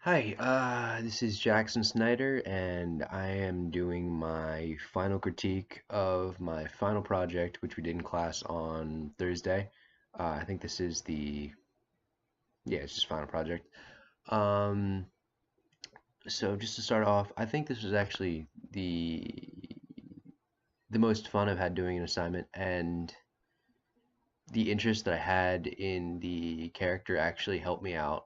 Hi, this is Jackson Snyder, and I am doing my final critique of my final project, which we did in class on Thursday. I think this is yeah, it's just final project. Um, so just to start off, I think this was actually the most fun I've had doing an assignment, and the interest that I had in the character actually helped me out.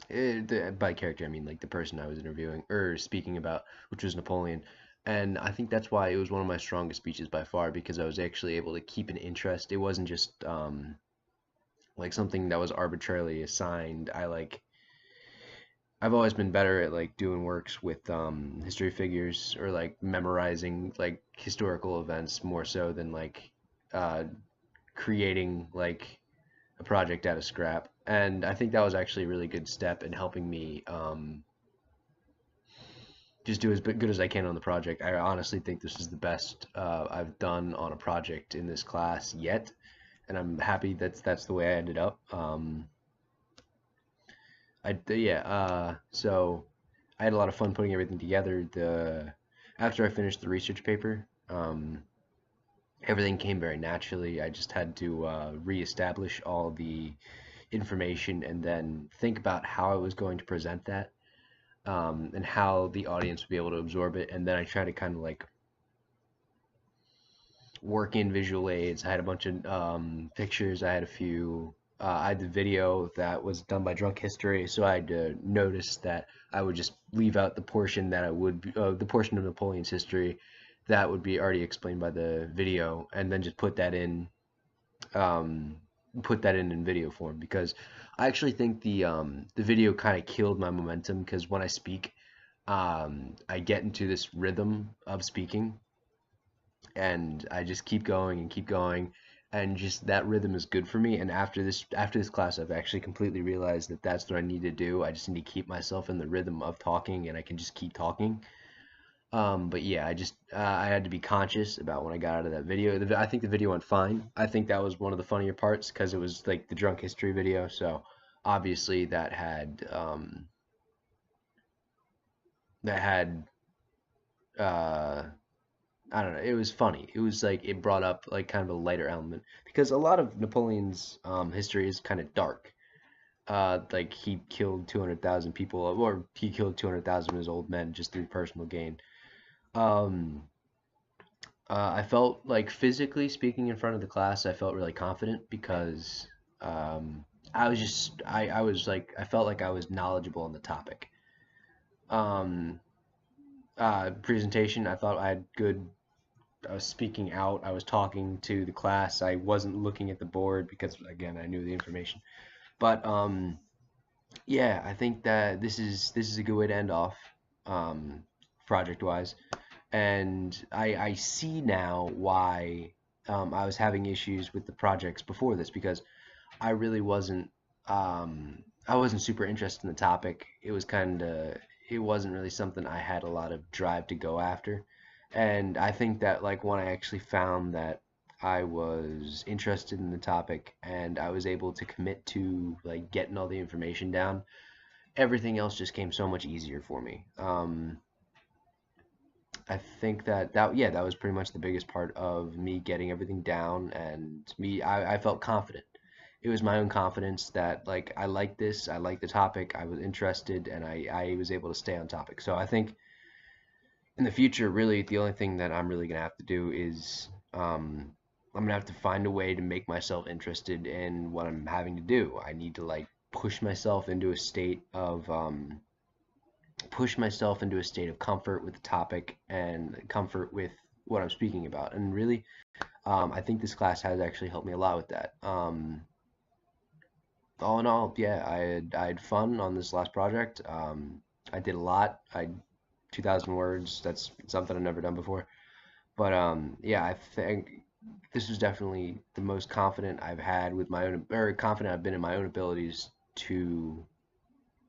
By character, I mean like the person I was interviewing or speaking about, which was Napoleon. And I think that's why it was one of my strongest speeches by far because I was actually able to keep an interest. It wasn't just like something that was arbitrarily assigned. I've always been better at like doing works with history figures or like memorizing like historical events more so than like uh, creating like a project out of scrap. And I think that was actually a really good step in helping me just do as good as I can on the project. I honestly think this is the best I've done on a project in this class yet, and I'm happy that's the way I ended up. Yeah, so I had a lot of fun putting everything together. The After I finished the research paper, everything came very naturally. I just had to reestablish all the information and then think about how I was going to present that, and how the audience would be able to absorb it. And then I try to kind of like work in visual aids. I had a bunch of pictures. I had a few. I had the video that was done by Drunk History, so I had to notice that I would just leave out the portion that I would the portion of Napoleon's history that would be already explained by the video, and then just um, put that in video form because I actually think the video kind of killed my momentum because when I speak, I get into this rhythm of speaking and I just keep going and keep going and just that rhythm is good for me. And after this class I've actually completely realized that that's what I need to do. I just need to keep myself in the rhythm of talking and I can just keep talking. But yeah, I had to be conscious about when I got out of that video. I think the video went fine. I think that was one of the funnier parts because it was like the drunk history video. So obviously that had uh I don't know. It was funny. It was like it brought up like kind of a lighter element because a lot of Napoleon's history is kind of dark. Like he killed 200,000 people, or he killed 200,000 of his old men just through personal gain. Um, I felt like physically speaking in front of the class, I felt really confident because I was like I felt like I was knowledgeable on the topic. Um, Presentation, I thought I had good. I was speaking out. I was talking to the class. I wasn't looking at the board because again I knew the information. But yeah, I think that this is a good way to end off project wise. And I see now why I was having issues with the projects before this because I really wasn't super interested in the topic. It wasn't really something I had a lot of drive to go after. And I think that like when I actually found that I was interested in the topic and I was able to commit to like getting all the information down, everything else just came so much easier for me. I think that yeah, that was pretty much the biggest part of me getting everything down and I felt confident. It was my own confidence that like I like this, I like the topic, I was interested, and I was able to stay on topic. So I think in the future, really, the only thing that I'm really gonna have to do is I'm gonna have to find a way to make myself interested in what I'm having to do. I need to like push myself into a state of comfort with the topic and comfort with what I'm speaking about. And really, I think this class has actually helped me a lot with that. All in all, yeah, I had fun on this last project. I did a lot. 2,000 words. That's something I've never done before. But yeah, I think this was definitely the most confident I've had with my own, or confident I've been in my own abilities to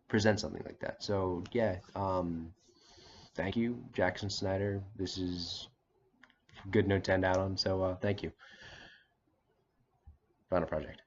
present something like that. So yeah, thank you, Jackson Snyder. This is a good note to end out on. So thank you. Final project.